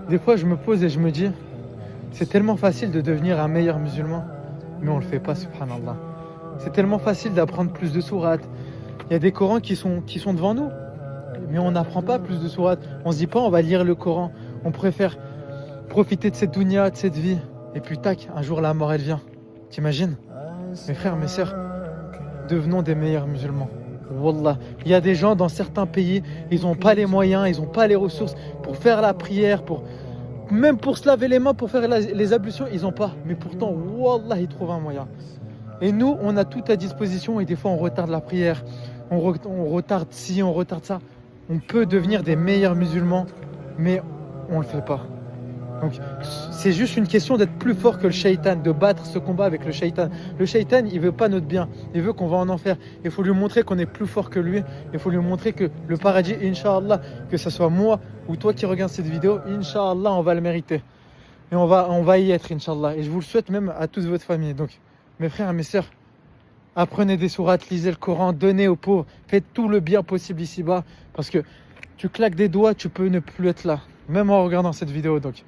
Des fois, je me pose et je me dis, c'est tellement facile de devenir un meilleur musulman, mais on le fait pas, subhanallah. C'est tellement facile d'apprendre plus de sourates. Il y a des Corans qui sont devant nous, mais on n'apprend pas plus de sourates. On se dit pas, on va lire le Coran. On préfère profiter de cette dunya, de cette vie. Et puis tac, un jour la mort elle vient. T'imagines? Mes frères, mes sœurs, devenons des meilleurs musulmans. Wallah, il y a des gens dans certains pays, ils n'ont pas les moyens, ils n'ont pas les ressources pour faire la prière, même pour se laver les mains, pour faire les ablutions, ils n'ont pas. Mais pourtant, Wallah, ils trouvent un moyen. Et nous, on a tout à disposition et des fois, on retarde la prière, on retarde ci, on retarde ça. On peut devenir des meilleurs musulmans, mais on ne le fait pas. Donc, c'est juste une question d'être plus fort que le shaitan, de battre ce combat avec le shaitan. Le shaitan, il veut pas notre bien, il veut qu'on va en enfer. Il faut lui montrer qu'on est plus fort que lui. Il faut lui montrer que le paradis, Inch'Allah, que ce soit moi ou toi qui regarde cette vidéo, Inch'Allah, on va le mériter. Et on va y être, Inch'Allah. Et je vous le souhaite même à toute votre famille. Donc, mes frères et mes sœurs, apprenez des sourates, lisez le Coran, donnez aux pauvres, faites tout le bien possible ici-bas. Parce que tu claques des doigts, tu peux ne plus être là. Même en regardant cette vidéo. Donc,